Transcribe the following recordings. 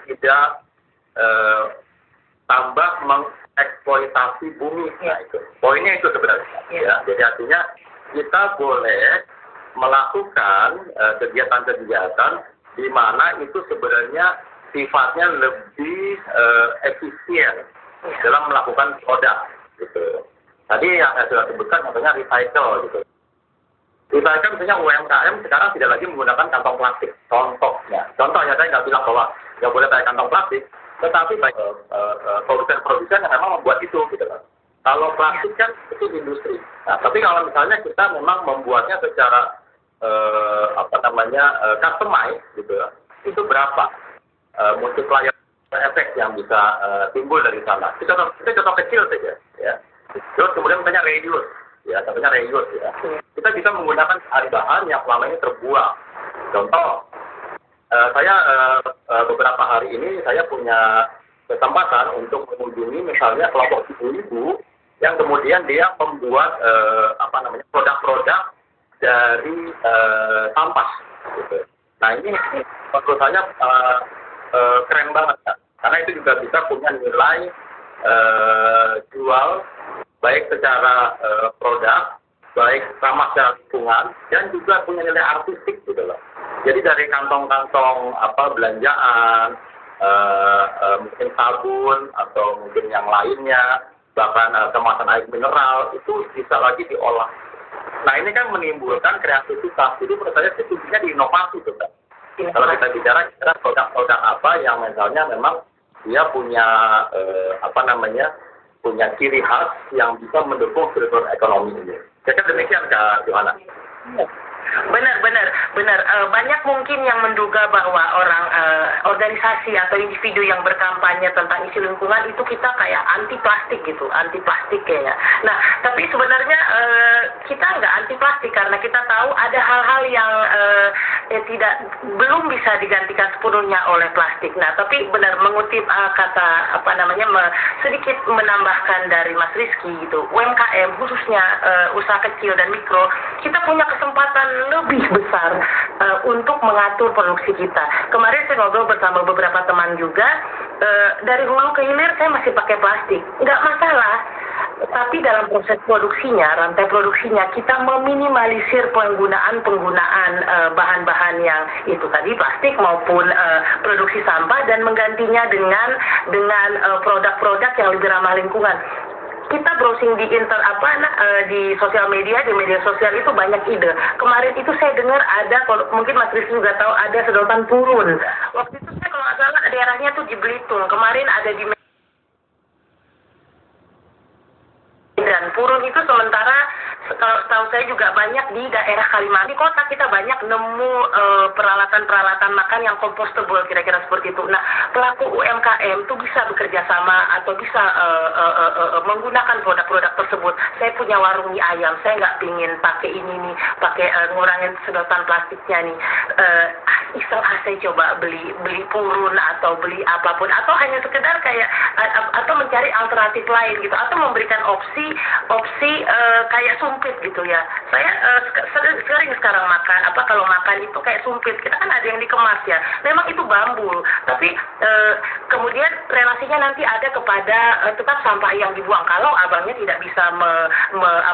tidak eh, tambah mengeksploitasi bumi. Nah, itu poinnya itu sebenarnya. Ya. Jadi artinya kita boleh melakukan kegiatan-kegiatan di mana itu sebenarnya sifatnya lebih efisien dalam melakukan produk. Gitu. Tadi yang saya sudah sebutkan contohnya recycle gitu. Recycle misalnya UMKM sekarang tidak lagi menggunakan kantong plastik. Contohnya saya nggak bilang bahwa nggak boleh pakai kantong plastik, tetapi produsen-produsen yang memang membuat itu gitu kan. Kalau plastik kan itu industri. Nah, tapi kalau misalnya kita memang membuatnya secara customize gitu ya, itu berapa multiplier efek yang bisa timbul dari sana. Itu contoh kecil saja ya. Terus kemudian misalnya reuse, ya, contohnya reuse ya. Kita bisa menggunakan bahan yang selama ini terbuang. Contoh, saya beberapa hari ini saya punya kesempatan untuk mengunjungi misalnya kelompok ibu-ibu yang kemudian dia membuat produk-produk dari sampah. Gitu. Nah ini menurut saya keren banget kan? Karena itu juga bisa punya nilai jual baik secara produk, baik ramah secara lingkungan, dan juga punya nilai artistik gitu loh. Jadi dari kantong-kantong belanjaan, mungkin sabun atau mungkin yang lainnya, bahkan kemasan air mineral itu bisa lagi diolah. Nah ini kan menimbulkan kreativitas. Jadi menurut saya kuncinya di inovasi tuh kan. Kalau kita bicara produk-produk apa yang misalnya memang dia punya punya ciri khas yang bisa mendukung sirkulasi ekonomi ini. Jadi demikian Kak Johanna. Benar. Banyak mungkin yang menduga bahwa orang organisasi atau individu yang berkampanye tentang isu lingkungan itu kita kayak anti plastik kayaknya. Nah, tapi sebenarnya kita nggak anti plastik karena kita tahu ada hal-hal yang belum bisa digantikan sepenuhnya oleh plastik. Nah, tapi benar mengutip kata sedikit menambahkan dari Mas Rizky gitu. UMKM khususnya usaha kecil dan mikro, kita punya kesempatan lebih besar untuk mengatur produksi kita. Kemarin saya ngobrol bersama beberapa teman juga, dari hulu ke hilir saya masih pakai plastik, nggak masalah. Tapi dalam proses produksinya, rantai produksinya, kita meminimalisir penggunaan bahan-bahan yang itu tadi plastik maupun produksi sampah dan menggantinya dengan produk-produk yang lebih ramah lingkungan. Kita browsing di di sosial media, di media sosial itu banyak ide. Kemarin itu saya dengar ada, kalau mungkin Mas Rizky juga tahu, ada sedotan purun. Waktu itu saya kalau nggak salah daerahnya tuh di Belitung. Kemarin ada di dan purun itu sementara tahu saya juga banyak di daerah Kalimantan. Di kota kita banyak nemu peralatan-peralatan makan yang compostable, kira-kira seperti itu. Nah, pelaku UMKM itu bisa bekerja sama atau bisa menggunakan produk-produk tersebut. Saya punya warung mie ayam, saya nggak pingin pakai ini nih, pakai ngurangin sedotan plastiknya nih. Saya coba beli purun atau beli apapun, atau hanya sekedar kayak atau mencari alternatif lain gitu, atau memberikan opsi kayak sumpit gitu ya. Saya sering sekarang makan kalau makan itu kayak sumpit, kita kan ada yang dikemas ya, memang itu bambu, tapi kemudian relasinya nanti ada kepada tetap sampah yang dibuang. Kalau abangnya tidak bisa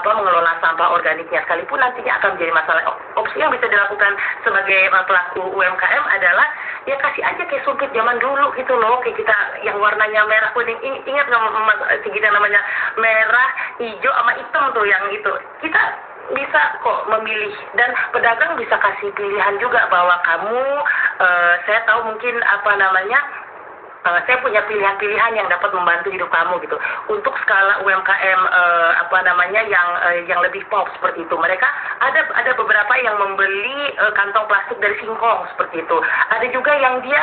mengelola sampah organiknya, sekalipun nantinya akan menjadi masalah. Opsi yang bisa dilakukan sebagai pelaku UMKM adalah ya kasih aja kayak sumpit zaman dulu gitu loh, kayak kita yang warnanya merah kuning. Ingat nggak Mas Sigita, namanya merah, hijau sama hitam tuh, yang itu kita bisa kok memilih, dan pedagang bisa kasih pilihan juga bahwa kamu saya tahu mungkin saya punya pilihan-pilihan yang dapat membantu hidup kamu gitu. Untuk skala UMKM yang lebih pop seperti itu, mereka ada beberapa yang membeli kantong plastik dari singkong seperti itu. Ada juga yang dia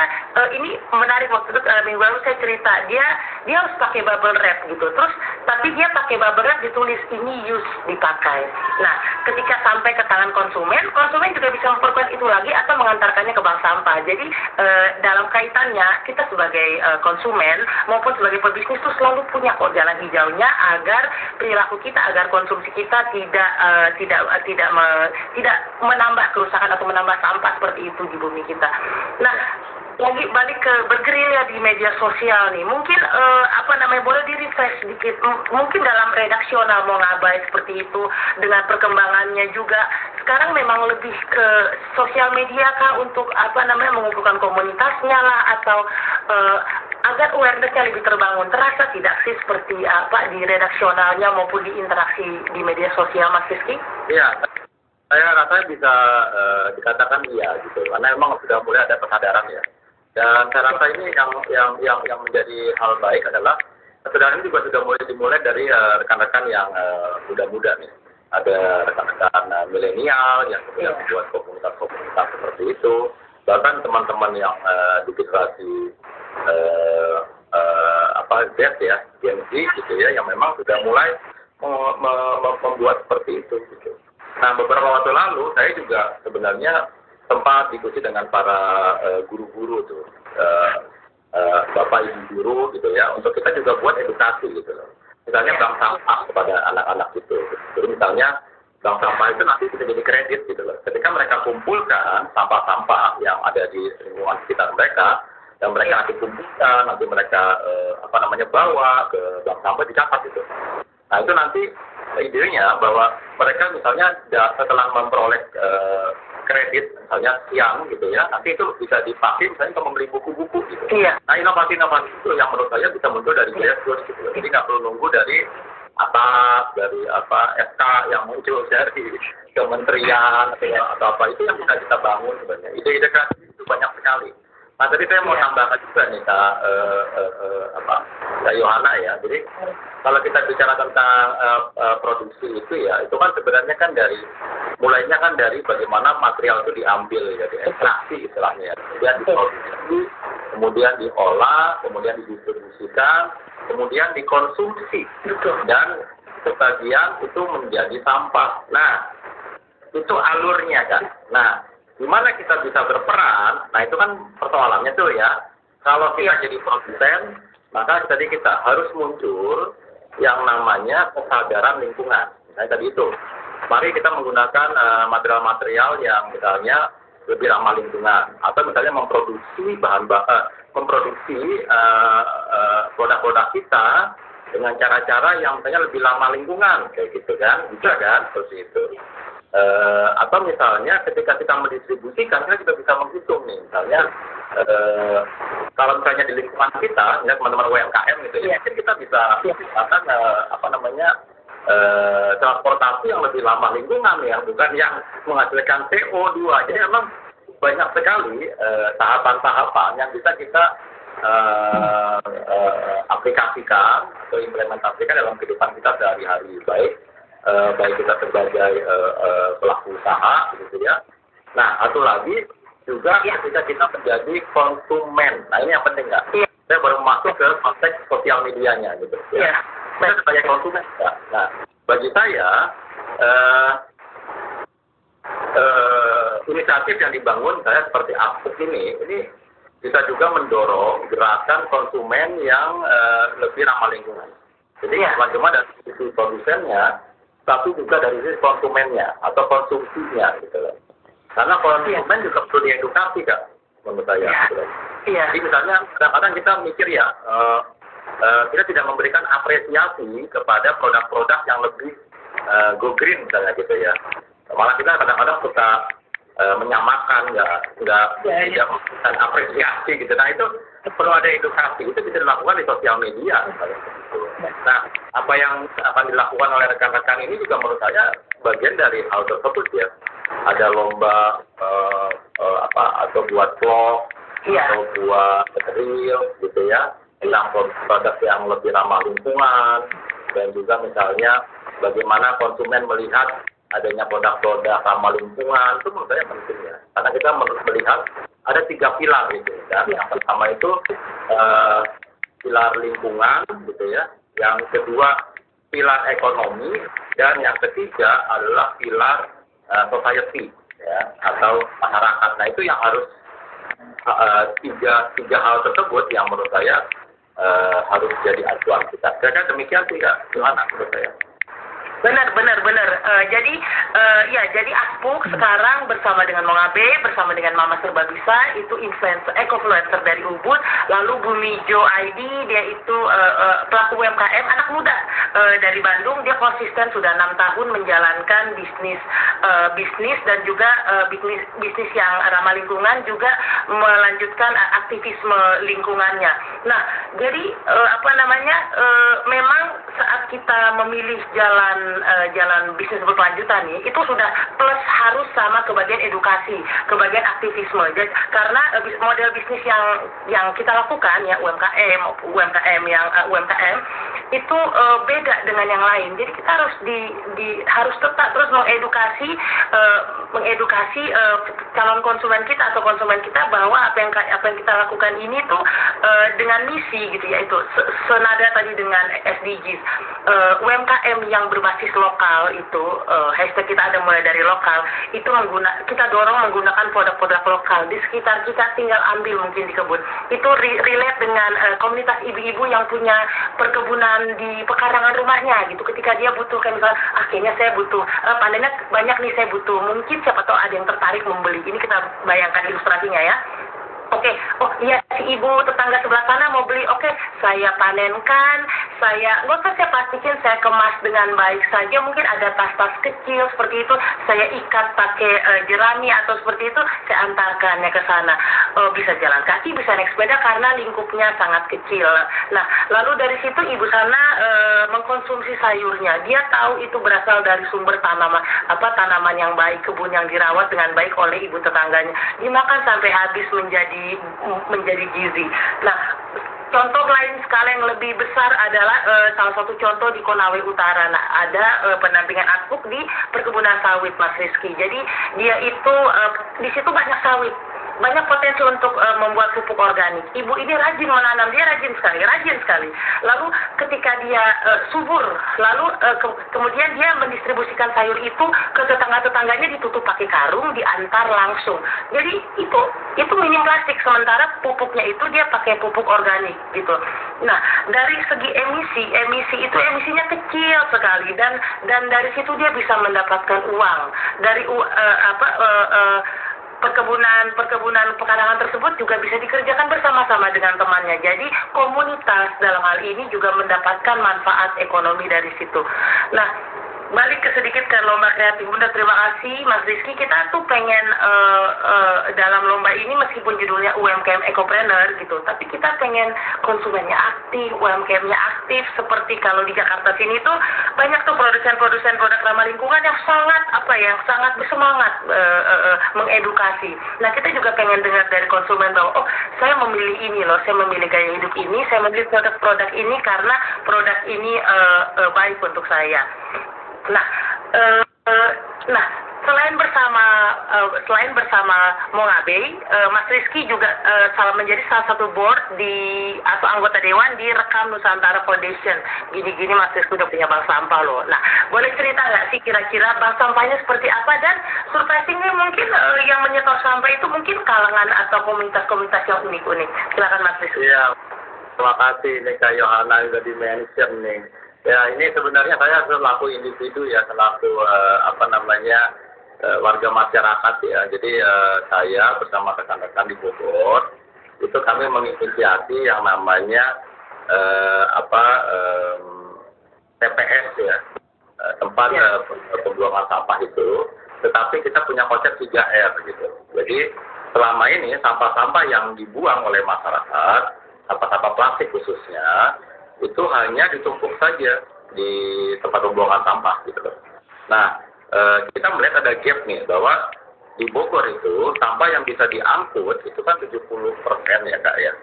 ini menarik, waktu itu minggu lalu saya cerita, dia harus pakai bubble wrap gitu. Terus tapi dia pakai bubble wrap ditulis ini use, dipakai. Nah, ketika sampai ke tangan konsumen juga bisa memperkuat itu lagi atau mengantarkannya ke bank sampah. Jadi dalam kaitannya kita sebagai konsumen maupun sebagai pebisnis itu selalu punya kok jalan hijaunya agar perilaku kita, agar konsumsi kita tidak menambah kerusakan atau menambah sampah seperti itu di bumi kita. Nah, lagi balik ke bergerilya di media sosial nih. Mungkin boleh di-refresh sedikit. Mungkin dalam redaksional mau ngabai seperti itu dengan perkembangannya juga. Sekarang memang lebih ke sosial media kah untuk mengumpulkan komunitasnya lah, atau agar awareness-nya lebih terbangun. Terasa tidak sih seperti apa di redaksionalnya maupun di interaksi di media sosial, Mas Rizky? Iya, saya rasa bisa dikatakan iya gitu, karena memang sudah mulai ada kesadaran ya. Dan saya rasa ini yang menjadi hal baik adalah kesadaran ini juga sudah mulai dimulai dari rekan-rekan yang muda-muda nih. Ada rekan-rekan milenial yang kemudian membuat komunitas-komunitas seperti itu. Bahkan teman-teman yang di generasi Z ya, Gen Z gitu ya, yang memang sudah mulai membuat seperti itu gitu. Nah, beberapa waktu lalu saya juga sebenarnya sempat diskusi dengan para guru-guru tuh, bapak ibu guru gitu ya, untuk kita juga buat edukasi gitu loh. Misalnya bank sampah kepada anak-anak gitu. Jadi misalnya bank sampah itu nanti bisa jadi kredit gitu loh. Ketika mereka kumpulkan sampah-sampah yang ada di lingkungan sekitar mereka, dan mereka nanti kumpulkan, nanti mereka bawa ke bank sampah dicatat gitu. Nah itu nanti idenya bahwa mereka misalnya setelah memperoleh kredit misalnya siang gitu ya, nanti itu bisa dipakai misalnya untuk membeli buku-buku gitu. Iya. Nah inovasi-inovasi itu yang menurut saya bisa muncul dari grassroots gitu. Jadi nggak perlu nunggu dari atas, dari SK yang muncul dari kementerian atau apa, itu yang bisa kita bangun sebenarnya. Ide-ide kreatif itu banyak sekali. Nah tadi saya mau tambahkan juga nih Kak Yohana ya. Jadi kalau kita bicara tentang produksi itu ya, itu kan sebenarnya kan mulainya kan dari bagaimana material itu diambil ya, diekstraksi istilahnya ya. Kemudian diproduksi, kemudian diolah, kemudian didistribusikan, kemudian dikonsumsi. Dan sebagian itu menjadi sampah. Nah, itu alurnya kan. Nah, gimana kita bisa berperan? Nah, itu kan persoalannya tuh ya. Kalau kita jadi produsen, maka tadi kita harus muncul yang namanya kesadaran lingkungan. Nah, tadi itu. Mari kita menggunakan material-material yang misalnya lebih ramah lingkungan, atau misalnya memproduksi produk-produk kita dengan cara-cara yang misalnya lebih ramah lingkungan, kayak gitu kan, bisa kan, seperti itu. Atau misalnya ketika kita mendistribusikan, kita juga bisa menghitung nih, misalnya kalau misalnya di lingkungan kita, misalnya teman-teman UMKM gitu ya, mungkin kita bisa transportasi yang lebih ramah lingkungan ya, bukan yang menghasilkan CO2. Jadi memang banyak sekali tahapan-tahapan yang bisa kita aplikasikan atau implementasikan dalam kehidupan kita sehari-hari, baik kita sebagai pelaku usaha gitu ya. Nah, satu lagi juga ketika kita menjadi konsumen. Nah, ini yang penting nggak? Saya baru masuk ke konteks sosial medianya gitu ya. Saya sebagai konsumen. Nah, bagi saya inisiatif yang dibangun saya seperti Apuk ini bisa juga mendorong gerakan konsumen yang lebih ramah lingkungan. Jadi bukan cuma dari sisi produsennya, tapi juga dari sisi konsumennya atau konsumsinya gitu loh. Karena konsumen juga perlu diedukasi Kak, menurut saya. Jadi misalnya kadang-kadang kita mikir ya, kita tidak memberikan apresiasi kepada produk-produk yang lebih go green misalnya gitu ya. Malah kita kadang-kadang suka menyamakan, tidak memberikan apresiasi gitu. Nah itu perlu ada edukasi, itu bisa dilakukan di sosial media misalnya. Nah, apa yang akan dilakukan oleh rekan-rekan ini juga menurut saya bagian dari hal tersebut ya. Ada lomba atau buat vlog atau buat reel gitu ya, tentang produk yang lebih ramah lingkungan, dan juga misalnya bagaimana konsumen melihat adanya produk-produk ramah lingkungan, itu menurut saya penting ya. Karena kita melihat ada 3 pilar gitu kan. Yang pertama itu pilar lingkungan gitu ya. Yang kedua pilar ekonomi, dan yang ketiga adalah pilar society ya, atau masyarakat. Nah itu yang harus tiga hal tersebut yang menurut saya harus jadi acuan kita. Kira-kira demikian sih Kak Yohana menurut saya. Benar. Jadi Aspuk sekarang bersama dengan Mongabe, bersama dengan Mama Serba Bisa, itu influencer dari Ubud. Lalu Bumijo ID, dia itu pelaku UMKM, anak muda dari Bandung. Dia konsisten sudah 6 tahun menjalankan bisnis dan juga bisnis yang ramah lingkungan, juga melanjutkan aktivisme lingkungannya. Nah, jadi memang saat kita memilih jalan bisnis berkelanjutan nih, itu sudah plus harus sama ke bagian edukasi, ke bagian aktivisme. Jadi, karena model bisnis yang kita lakukan ya UMKM itu beda dengan yang lain. Jadi kita harus tetap terus mengedukasi calon konsumen kita atau konsumen kita bahwa apa yang kita lakukan ini tuh dengan misi gitu ya, itu senada tadi dengan SDGs. UMKM yang berbasis lokal itu hashtag kita ada mulai dari lokal, itu kita dorong menggunakan produk-produk lokal di sekitar kita, tinggal ambil mungkin di kebun. Itu relate dengan komunitas ibu-ibu yang punya perkebunan di pekarangan rumahnya gitu. Ketika dia butuh kayak misalnya kayaknya saya butuh panennya banyak nih, saya butuh, mungkin siapa tahu ada yang tertarik membeli. Ini kita bayangkan ilustrasinya ya. Oke, oh iya, si ibu tetangga sebelah sana mau beli, oke, saya panenkan, nggak usah saya plastikin, saya kemas dengan baik saja, mungkin ada tas-tas kecil seperti itu, saya ikat pakai jerami atau seperti itu, saya antarkannya ke sana. Bisa jalan kaki, bisa naik sepeda karena lingkupnya sangat kecil. Nah, lalu dari situ ibu sana mengkonsumsi sayurnya, dia tahu itu berasal dari sumber tanaman yang baik, kebun yang dirawat dengan baik oleh ibu tetangganya, dimakan sampai habis menjadi gizi. Nah, contoh lain skala yang lebih besar adalah salah satu contoh di Konawe Utara. Nah, ada pendampingan Aspuk di perkebunan sawit, Mas Rizky. Jadi dia itu di situ banyak sawit, banyak potensi untuk membuat pupuk organik. Ibu ini rajin menanam, dia rajin sekali. Lalu ketika dia subur, lalu kemudian dia mendistribusikan sayur itu ke tetangga-tetangganya, ditutup pakai karung, diantar langsung. Jadi itu minim plastik, sementara pupuknya itu dia pakai pupuk organik gitu. Nah, dari segi emisi itu emisinya kecil sekali, dan dari situ dia bisa mendapatkan uang dari perkebunan pekarangan tersebut juga bisa dikerjakan bersama-sama dengan temannya. Jadi komunitas dalam hal ini juga mendapatkan manfaat ekonomi dari situ. Nah, balik sedikit ke lomba kreatif Bunda, terima kasih Mas Rizky. Kita tuh pengen dalam lomba ini, meskipun judulnya UMKM Ecopreneur gitu, tapi kita pengen konsumennya aktif, UMKM-nya aktif. Seperti kalau di Jakarta sini tuh banyak tuh produsen produk ramah lingkungan yang sangat bersemangat mengedukasi. Nah, kita juga pengen dengar dari konsumen bahwa saya memilih ini loh, saya memilih gaya hidup ini, saya memilih produk ini karena produk ini baik untuk saya. Nah, selain bersama Mongabe, Mas Rizky juga menjadi salah satu board atau anggota dewan di Rekam Nusantara Foundation. Gini-gini Mas Rizky udah punya bank sampah loh. Nah, boleh cerita nggak sih kira-kira bank sampahnya seperti apa, dan surprisingly mungkin yang menyetor sampah itu mungkin kalangan atau komunitas-komunitas yang unik-unik. Silakan Mas Rizky. Iya, terima kasih nih Kak Yohana udah di-mention nih. Ya, ini sebenarnya saya selaku individu ya, selaku warga masyarakat ya. Jadi saya bersama rekan-rekan di Bogor itu kami menginisiasi yang namanya TPS ya, tempat pembuangan sampah itu. Tetapi kita punya konsep 3R gitu. Jadi selama ini sampah-sampah yang dibuang oleh masyarakat, sampah-sampah plastik khususnya, itu hanya ditumpuk saja di tempat pembuangan sampah gitu loh. Nah, kita melihat ada gap nih, bahwa di Bogor itu sampah yang bisa diangkut itu kan 70% ya Kak ya.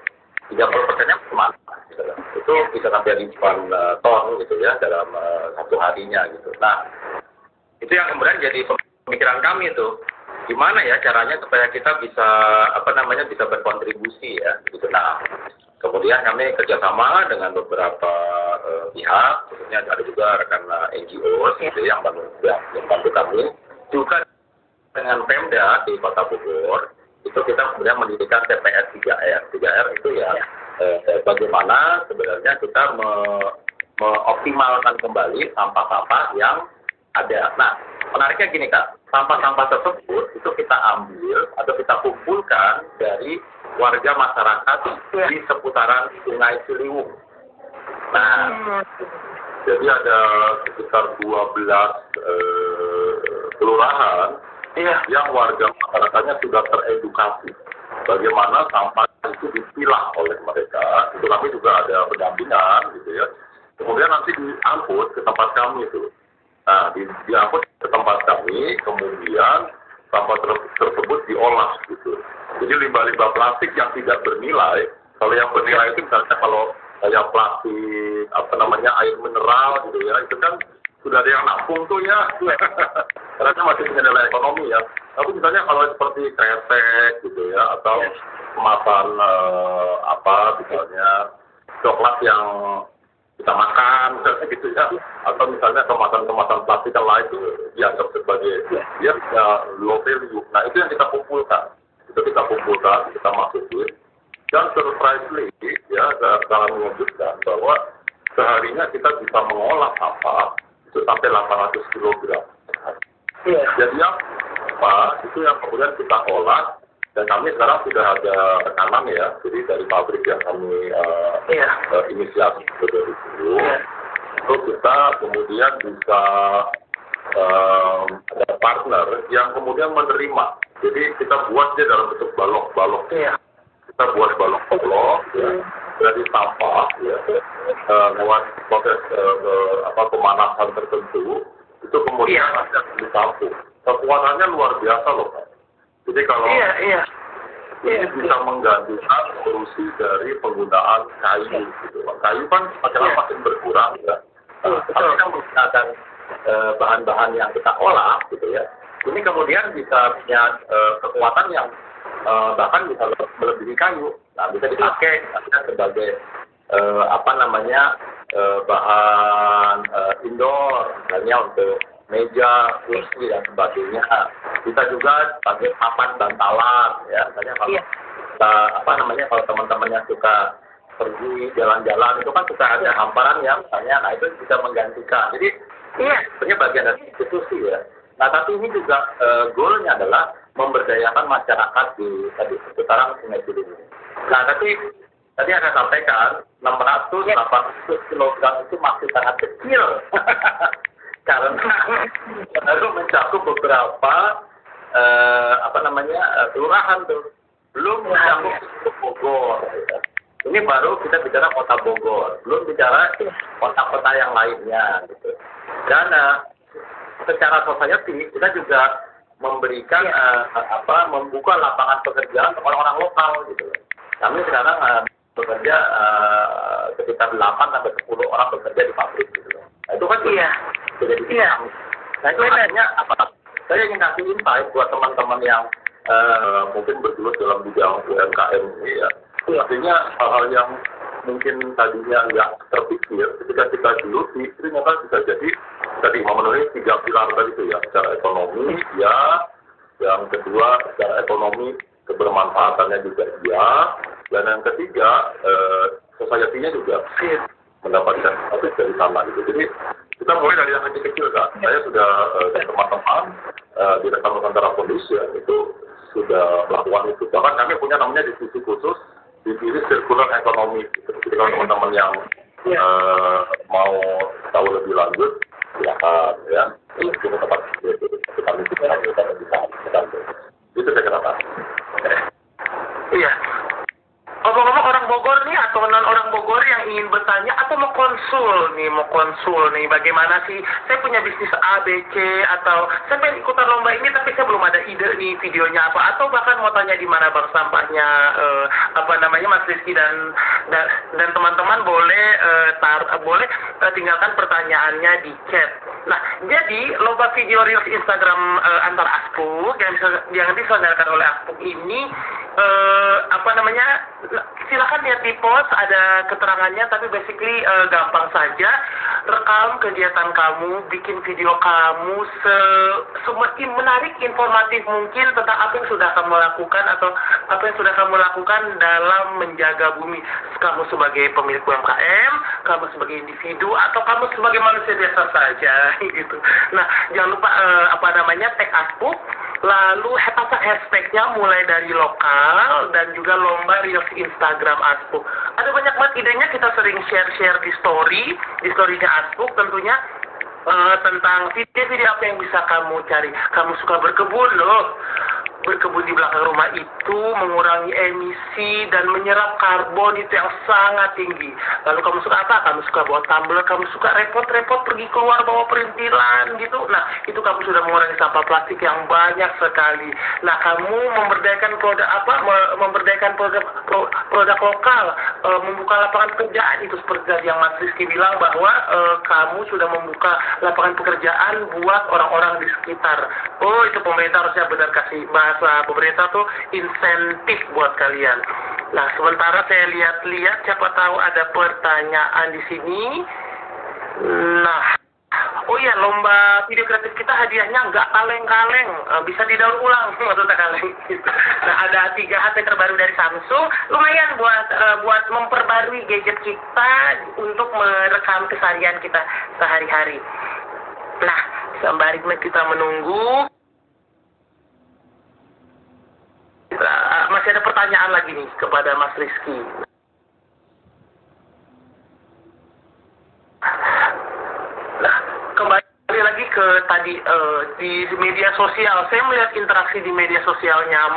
30%-nya kemana gitu loh. Itu bisa sampai ribuan ton gitu ya dalam satu harinya gitu. Nah, itu yang kemudian jadi pemikiran kami itu, gimana ya caranya supaya kita bisa bisa berkontribusi ya gitu. Nah, kemudian kami kerjasama dengan beberapa pihak, khususnya ada juga rekan NGO gitu yang bantu kami, juga dengan Pemda di Kota Bogor. Itu kita kemudian mendirikan TPS 3R. 3R itu ya bagaimana sebenarnya kita mengoptimalkan kembali sampah-sampah yang ada. Nah, menariknya gini Kak, sampah-sampah tersebut itu kita ambil atau kita kumpulkan dari warga masyarakat di seputaran Sungai Ciliwung. Nah, jadi ada sekitar 12 kelurahan yang warga masyarakatnya sudah teredukasi bagaimana sampah itu dipilah oleh mereka. Itu kami juga ada pendampingan gitu ya. Kemudian nanti diangkut ke tempat kami itu. Nah, diangkut ke tempat kami, kemudian sampah tersebut diolah gitu. Jadi limbah-limbah plastik yang tidak bernilai, kalau yang bernilai itu misalnya kalau kayak plastik, air mineral gitu ya, itu kan sudah ada yang nampung tuh ya, karena kan masih punya nilai ekonomi ya. Tapi misalnya kalau seperti kresek gitu ya, atau kemasan misalnya coklat yang kita makan gitu ya, atau misalnya kemasan-kemasan plastik yang lain itu dianggap sebagai dia low value. Nah itu yang kita kumpulkan, kita masukin, dan surprisingly ya sangat mengejutkan bahwa seharinya kita bisa mengolah sampah itu sampai 800 kg. Jadi apa itu yang kemudian kita olah, dan kami sekarang sudah ada rekanan ya, jadi dari pabrik yang kami inisiasi dari dulu, itu kita kemudian bisa ada partner yang kemudian menerima. Jadi kita buat dia dalam bentuk balok-balok. Kita buat balok-balok dari sampah ya, lewat proses pemanasan tertentu, itu kemudian akan ditampung. Kekuatannya luar biasa loh Pak. Jadi kalau ini bisa menggantikan solusi dari penggunaan kayu gitu. Kayu kan makin berkurang ya. Tapi kan menggunakan bahan-bahan yang kita olah gitu ya. Ini kemudian bisa punya kekuatan yang bahkan bisa melebihi kayu. Nah, bisa dipakai sebagai bahan indoor, misalnya untuk meja, kursi dan sebagainya. Bisa juga sebagai papan bantalan ya. Misalnya kalau kalau teman-teman yang suka pergi jalan-jalan itu kan suka ada hamparan yang misalnya, nah itu bisa menggantikan. Jadi sebenarnya bagian dari institusi ya. Nah, tapi ini juga goalnya adalah memberdayakan masyarakat di seputaran Sungai Ciliwung. Nah, tapi tadi Anda sampaikan 600-800 kg itu masih sangat kecil. Karena baru mencakup beberapa kelurahan tuh. Belum mencakup Bogor. Ini baru kita bicara kota Bogor, belum bicara kota-kota yang lainnya gitu. Dan secara society kita juga memberikan membuka lapangan pekerjaan untuk orang-orang lokal gitu. Kami sekarang bekerja sekitar 8-10 orang bekerja di pabrik gitu. Nah, itu kan jadi Nah itu artinya saya ingin kasih insight buat teman-teman yang mungkin bergelut dalam bidang UMKM ini ya. Artinya hal-hal yang mungkin tadinya nggak terpikir ketika kita geluti itu ternyata bisa jadi tadi memenuhi 3 pilar tadi itu ya, secara ekonomi ya, yang kedua secara ekonomi kebermanfaatannya juga ya, dan yang ketiga society-nya juga mendapatkan profit dari sana gitu. Jadi kita mulai dari yang kecil-kecil Kak. Saya sudah teman-teman di Rekan Nusantara Foundation itu sudah melakukan itu. Bahkan kami punya namanya divisi khusus divisi sirkular ekonomi. Jadi kalau teman-teman yang mau tahu lebih lanjut, silakan ya. Itu tempat kami bisa itu saya kira Pak. Iya. Ngomong-ngomong orang Bogor nih atau non orang Bogor yang ingin bertanya atau mau konsul nih bagaimana sih saya punya bisnis A, B, C atau saya pengen ikutan lomba ini tapi saya belum ada ide nih videonya apa, atau bahkan mau tanya di mana bank sampahnya Mas Rizky dan teman-teman boleh tinggalkan pertanyaannya di chat. Nah, jadi lomba video reels Instagram antar Aspuk yang diselenggarakan oleh Aspuk ini silakan lihat di-post, ada keterangannya, tapi basically gampang saja. Rekam kegiatan kamu, bikin video kamu semakin menarik, informatif mungkin tentang apa yang sudah kamu lakukan atau apa yang sudah kamu lakukan dalam menjaga bumi. Kamu sebagai pemilik UMKM, kamu sebagai individu, atau kamu sebagai manusia biasa saja gitu. Nah, jangan lupa tag Aspu. Lalu hashtagnya mulai dari lokal dan juga lomba reels Instagram Aspu. Ada banyak banget idenya, kita sering share di story-nya Aspu tentunya tentang video-video apa yang bisa kamu cari. Kamu suka berkebun loh. Berkebun di belakang rumah itu mengurangi emisi dan menyerap karbon itu yang sangat tinggi. Lalu kamu suka apa? Kamu suka bawa tumbler, kamu suka repot-repot pergi keluar bawa perintilan gitu. Nah, itu kamu sudah mengurangi sampah plastik yang banyak sekali. Nah, kamu memberdayakan produk lokal, membuka lapangan pekerjaan itu seperti yang Mas Rizky bilang bahwa kamu sudah membuka lapangan pekerjaan buat orang-orang di sekitar. Oh, itu pemerintah harusnya benar kasih bahasa pemerintah tuh insentif buat kalian. Nah, sementara saya lihat-lihat, siapa tahu ada pertanyaan di sini. Nah, oh iya, lomba video kreatif kita hadiahnya nggak kaleng-kaleng, bisa didaur ulang maksudnya kaleng. Nah, ada 3 HP terbaru dari Samsung, lumayan buat memperbarui gadget kita untuk merekam keseharian kita sehari-hari. Nah, sembari kita menunggu. Masih ada pertanyaan lagi nih kepada Mas Rizky. Nah, kembali lagi ke tadi di media sosial. Saya melihat interaksi di media sosialnya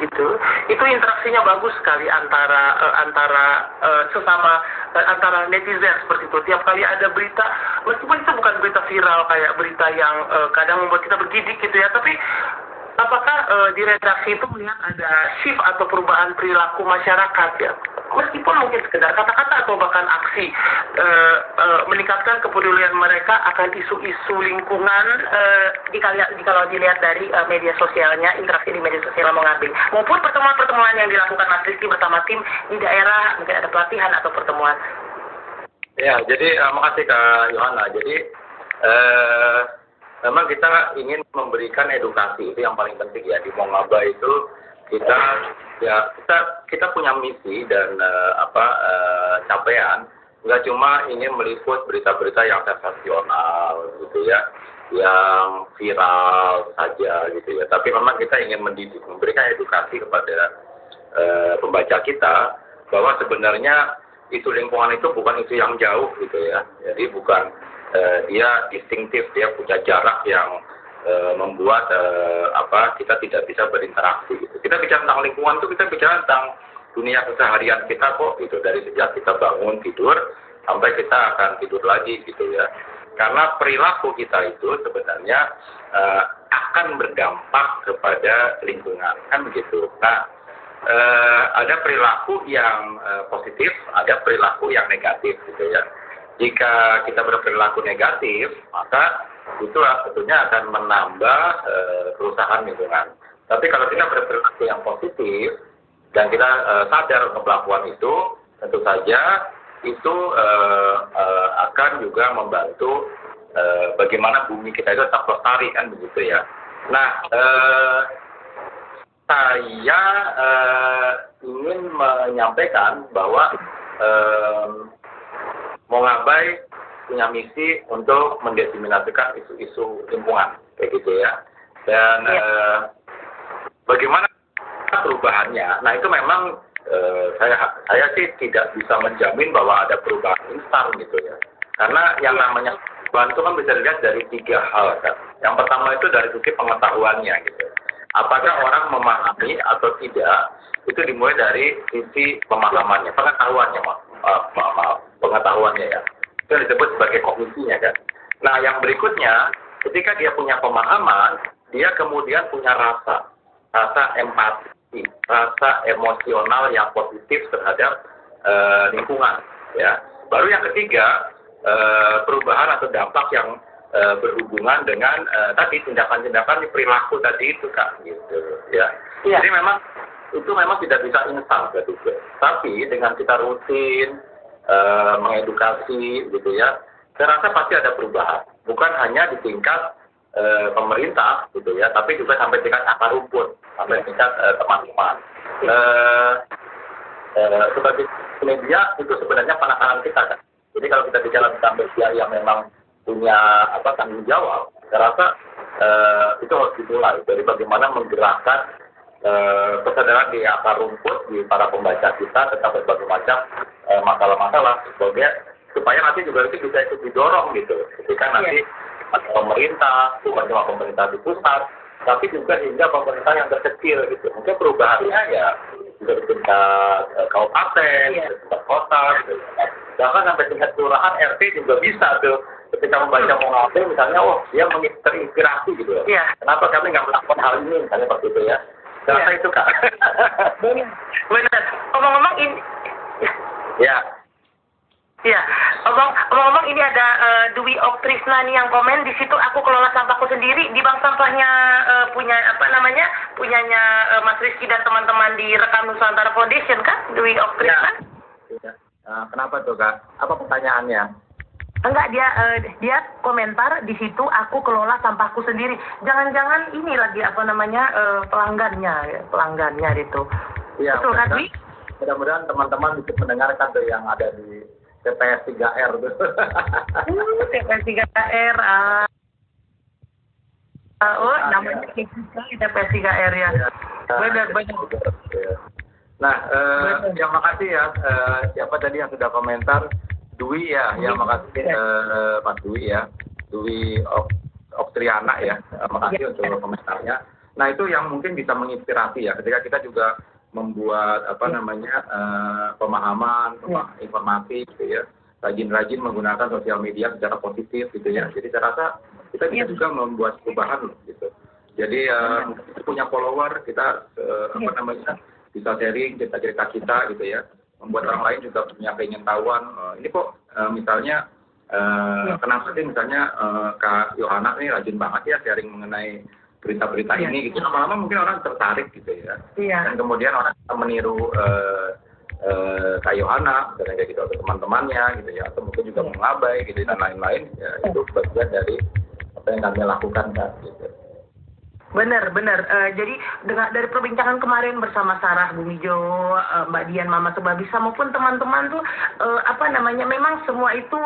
gitu, itu interaksinya bagus sekali antara netizen seperti itu. Tiap kali ada berita, meskipun itu bukan berita viral kayak berita yang kadang membuat kita bergidik gitu ya, tapi apakah di redaksi itu melihat ada shift atau perubahan perilaku masyarakat ya? Meskipun mungkin sekedar kata-kata atau bahkan aksi meningkatkan kepedulian mereka akan isu-isu lingkungan kalau dilihat dari media sosialnya, interaksi di media sosial mengambil maupun pertemuan-pertemuan yang dilakukan Mas Rizky bersama tim di daerah, mungkin ada pelatihan atau pertemuan. Ya, jadi makasih Kak Yohana. Jadi memang kita ingin memberikan edukasi, itu yang paling penting ya. Di Mongaba itu kita punya misi dan capaian, nggak cuma ingin meliput berita-berita yang sensasional gitu ya, yang viral saja gitu ya, tapi memang kita ingin mendidik, memberikan edukasi kepada pembaca kita bahwa sebenarnya isu lingkungan itu bukan isu yang jauh gitu ya. Jadi bukan dia distintif, dia punya jarak yang membuat kita tidak bisa berinteraksi gitu. Kita bicara tentang lingkungan itu kita bicara tentang dunia keseharian kita kok gitu, dari sejak kita bangun tidur sampai kita akan tidur lagi gitu ya. Karena perilaku kita itu sebenarnya akan berdampak kepada lingkungan kan begitu. Nah, ada perilaku yang positif, ada perilaku yang negatif gitu ya. Jika kita berperilaku negatif, maka itu tentunya akan menambah kerusakan lingkungan. Tapi kalau kita berperilaku yang positif dan kita sadar untuk melakukan itu, tentu saja itu akan juga membantu bagaimana bumi kita itu tetap lestari kan begitu ya. Nah, saya ingin menyampaikan bahwa Mongabai punya misi untuk mendiseminasikan isu-isu lingkungan kayak gitu ya. Dan bagaimana perubahannya? Nah, itu memang saya sih tidak bisa menjamin bahwa ada perubahan instan gitu ya. Karena yang namanya perubahan itu kan bisa dilihat dari 3 hal kan. Yang pertama itu dari sisi pengetahuannya gitu. Apakah orang memahami atau tidak, itu dimulai dari sisi pemahamannya, pengetahuannya pengetahuannya ya. Itu disebut sebagai kognisinya kan. Nah, yang berikutnya, ketika dia punya pemahaman, dia kemudian punya rasa empati, rasa emosional yang positif terhadap lingkungan ya. Baru yang ketiga, perubahan atau dampak yang berhubungan dengan tadi tindakan-tindakan perilaku tadi itu Kak, gitu ya. Iya. Jadi memang itu memang tidak bisa instan gitu. Tapi dengan kita rutin mengedukasi gitu ya, saya rasa pasti ada perubahan. Bukan hanya di tingkat pemerintah gitu ya, tapi juga sampai tingkat akar rumput, sampai tingkat teman-teman. Sebagai media itu sebenarnya penekanan kita kan. Jadi kalau kita bicara tentang media yang memang punya tanggung jawab, saya rasa itu harus dimulai dari bagaimana menggerakkan kesadaran di akar rumput di para pembaca kita tentang berbagai macam masalah-masalah supaya nanti juga itu bisa ikut didorong gitu. Ketika nanti pemerintah, bukan cuma pemerintah di pusat, tapi juga hingga pemerintah yang terkecil gitu. Mungkin perubahannya ya juga di tingkat kabupaten, di tingkat kota, gitu. Bahkan sampai tingkat kelurahan RT juga bisa tuh. Ketika membaca mau ngapain, misalnya, dia terinspirasi gitu. Iya. Kenapa kami nggak melakukan hal ini, misalnya seperti itu ya. Saya rasa itu Kak. Benar. Ngomong-ngomong ini. Ya. Ya, omong-omong ini ada Dwi Oktrisna nih yang komen di situ, aku kelola sampahku sendiri di bank sampahnya punyanya Mas Rizky dan teman-teman di Rekam Nusantara Foundation kan, Dwi Oktrisna? Ya. Kenapa tuh Kak? Apa pertanyaannya? Enggak, dia komentar di situ, aku kelola sampahku sendiri. Jangan-jangan ini lagi pelanggannya itu. Iya. Betul kan, Dwi? Mudah-mudahan teman-teman bisa mendengarkan tuh yang ada di TPS 3R tuh. TPS 3R. Namanya TPS 3R ya. Benar. Nah, yang makasih ya. Siapa tadi yang sudah komentar? Dwi ya, makasih Mas Dwi ya. Dwi Oktriana ya. Makasih untuk komentarnya. Nah, itu yang mungkin bisa menginspirasi ya. Ketika kita juga membuat pemahaman, informasi gitu ya, rajin-rajin menggunakan sosial media secara positif gitu ya. Jadi saya rasa kita bisa juga membuat perubahan gitu. Jadi kita punya follower, kita bisa sharing cerita-cerita kita gitu ya, membuat orang lain juga punya pengetahuan. Ini kok misalnya kenapa sih misalnya Kak Yohana ini rajin banget ya sharing mengenai berita-berita ini gitu, lama-lama mungkin orang tertarik gitu ya. Dan kemudian orang meniru Kak Yohana, misalnya kayak gitu, atau teman-temannya gitu ya, atau mungkin juga mengabai gitu dan lain-lain. Ya, itu bagian dari apa yang kami lakukan Kak gitu. Benar. Jadi dari perbincangan kemarin bersama Sarah, Bumijo, Mbak Dian, Mama Sebabisa maupun teman-teman tuh memang semua itu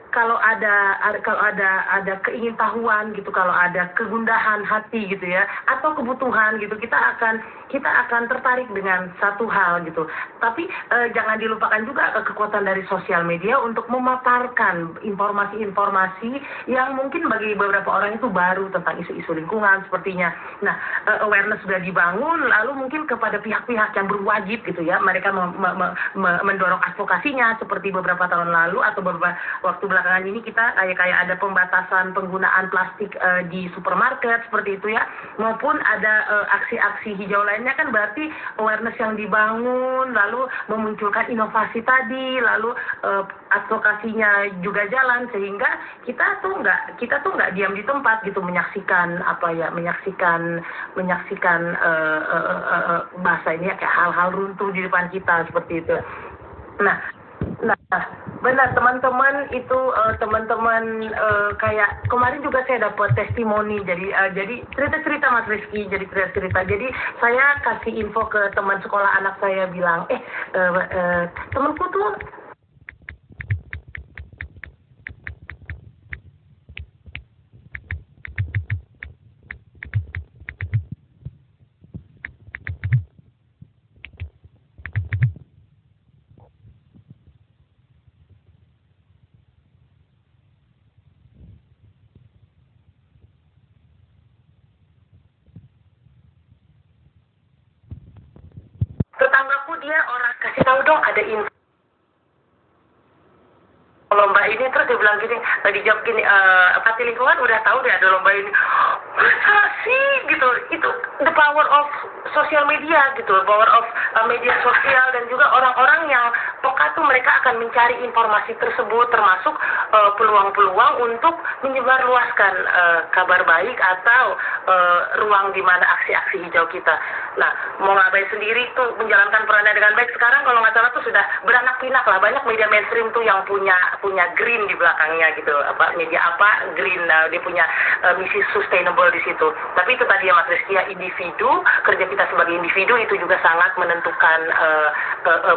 kalau ada keingintahuan gitu, kalau ada kegundahan hati gitu ya, atau kebutuhan gitu, kita akan tertarik dengan satu hal gitu. Tapi jangan dilupakan juga kekuatan dari sosial media untuk memaparkan informasi-informasi yang mungkin bagi beberapa orang itu baru tentang isu-isu lingkungan sepertinya. Nah, awareness sudah dibangun, lalu mungkin kepada pihak-pihak yang berwajib gitu ya, mereka mendorong advokasinya seperti beberapa tahun lalu atau beberapa waktu belakangan ini kita kayak ada pembatasan penggunaan plastik di supermarket seperti itu ya, maupun ada aksi-aksi hijau lainnya, kan berarti awareness yang dibangun, lalu memunculkan inovasi tadi, lalu advokasinya juga jalan, sehingga kita tuh nggak diam di tempat gitu, menyaksikan bahasa ini ya, kayak hal-hal runtuh di depan kita seperti itu. Nah, benar teman-teman itu kayak kemarin juga saya dapat testimoni, jadi cerita-cerita Mas Rizky, jadi saya kasih info ke teman sekolah anak saya, bilang temanku tuh tetanggaku, dia orang kasih tahu dong ada info lomba ini, terus dia bilang gini, dijawab gini, Pati Lingkungan udah tahu deh ada lomba ini. Masa sih gitu, itu the power of sosial media gitu, power of media sosial, dan juga orang-orang yang peka tuh mereka akan mencari informasi tersebut, termasuk peluang-peluang untuk menyebarluaskan kabar baik atau ruang di mana aksi-aksi hijau kita. Nah, Mongabai sendiri tuh menjalankan perannya dengan baik. Sekarang kalau nggak salah tuh sudah beranak pinak lah, banyak media mainstream tuh yang punya green di belakangnya gitu, media green, dia punya misi sustainable di situ. Tapi itu tadi ya Mas Rizky, ya, individu, kerja kita sebagai individu itu juga sangat menentukan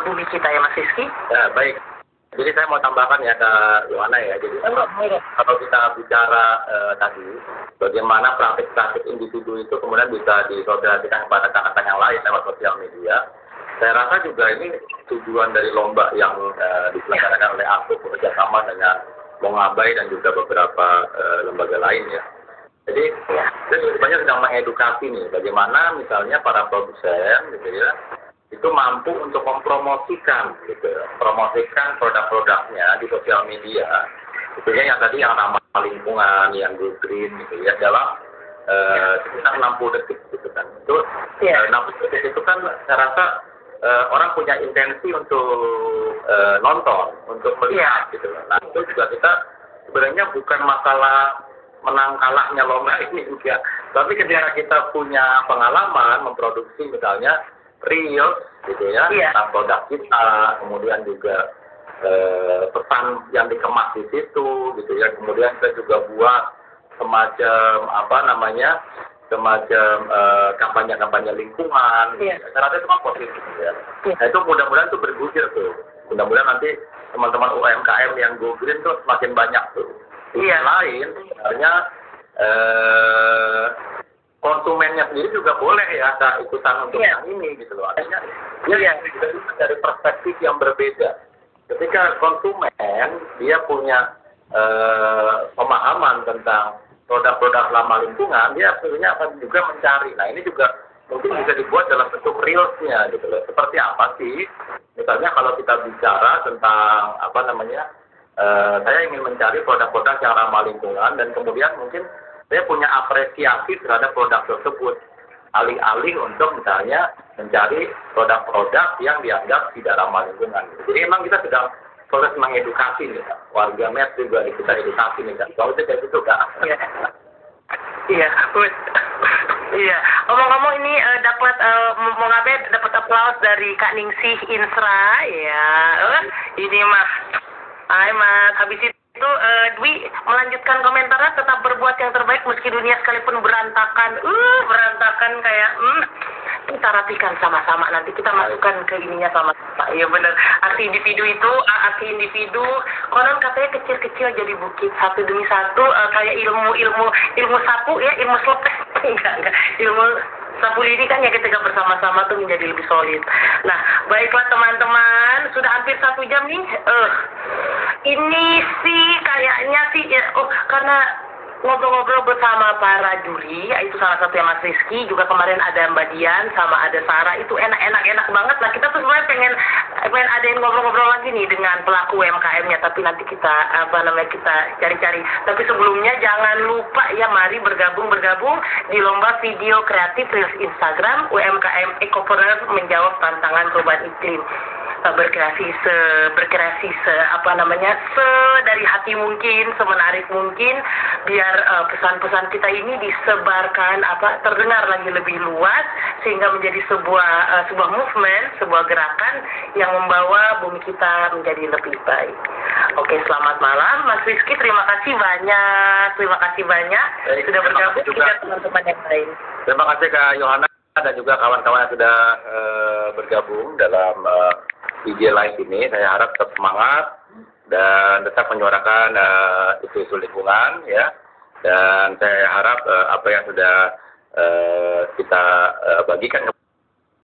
bumi kita ya Mas Rizky. Ya, baik. Jadi saya mau tambahkan ya ke Yohana ya. Jadi kalau kita bicara tadi bagaimana praktik-praktik individu itu kemudian bisa disosialisasikan kepada rekan-rekan yang lain lewat sosial media, saya rasa juga ini tujuan dari lomba yang diselenggarakan oleh aku bekerjasama dengan Mongabai dan juga beberapa lembaga lain ya. Jadi saya sebenarnya sedang mengedukasi nih bagaimana misalnya para produsen gitu ya, itu mampu untuk mempromosikan gitu, promosikan produk-produknya di sosial media, tentunya yang tadi yang ramah lingkungan, yang go green gitu ya, dalam sekitar 60 detik gitu kan. Itu 60 detik itu kan saya rasa orang punya intensi untuk nonton, untuk melihat gitu. Nah itu juga kita sebenarnya bukan masalah menang kalahnya lomba ini enggak, tapi ketika kita punya pengalaman memproduksi misalnya reels gitu ya, tentang produk kita, kemudian juga pesan yang dikemas di situ gitu ya, kemudian kita juga buat semacam kampanye-kampanye lingkungan, saya rasa itu kan positif ya. Nah itu mudah-mudahan tuh bergulir tuh, mudah-mudahan nanti teman-teman UMKM yang go green tuh semakin banyak tuh. Lain sebenarnya konsumennya sendiri juga boleh ya ikutan untuk yang ini gitu loh. Artinya dia dari perspektif yang berbeda. Ketika konsumen dia punya pemahaman tentang produk-produk ramah lingkungan, dia sebenarnya akan juga mencari. Nah ini juga mungkin bisa dibuat dalam bentuk reelsnya gitu loh. Seperti apa sih? Misalnya kalau kita bicara tentang saya ingin mencari produk-produk yang ramah lingkungan dan kemudian mungkin saya punya apresiasi terhadap produk tersebut. Alih-alih untuk misalnya mencari produk-produk yang dianggap tidak ramah lingkungan. Jadi memang kita sedang proses mengedukasi nih, warga net juga kita edukasi nih, kalau itu kayak gitu Kak. Iya, ngomong-ngomong ini Mongabai dapat aplaus dari Kak Ningsih Insra ya. Ini mah, hai Mas, habis itu Dwi melanjutkan komentarnya, tetap berbuat yang terbaik meski dunia sekalipun berantakan, berantakan kayak kita rapikan sama-sama, nanti kita masukkan ke ininya sama-sama. Iya benar, arti individu konon katanya kecil-kecil jadi bukit, satu demi satu, kayak ilmu sapu ya, ilmu selopet enggak ilmu sapu lidi kan ya, ketika bersama-sama tuh menjadi lebih solid. Nah baiklah teman-teman, sudah hampir 1 jam nih. Ini sih kayaknya sih karena ngobrol-ngobrol bersama para juri, itu salah satu yang Mas Rizky, juga kemarin ada Mbak Dian sama ada Sarah, itu enak banget lah. Kita tuh sebenarnya pengen adain ngobrol-ngobrol lagi nih dengan pelaku UMKM-nya, tapi nanti kita kita cari-cari. Tapi sebelumnya jangan lupa ya, mari bergabung di lomba video kreatif Reels Instagram UMKM Ekopreneur menjawab tantangan perubahan iklim. Berkreasi dari hati mungkin, semenarik mungkin, biar pesan-pesan kita ini disebarkan, terdengar lagi lebih luas, sehingga menjadi sebuah movement, sebuah gerakan yang membawa bumi kita menjadi lebih baik. Oke, selamat malam Mas Rizky, terima kasih banyak sudah bergabung juga teman-teman yang lain. Terima kasih Kak Yohana dan juga kawan-kawan yang sudah bergabung dalam IG Live ini. Saya harap tetap semangat dan tetap menyuarakan isu-isu lingkungan ya. Dan saya harap apa yang sudah kita bagikan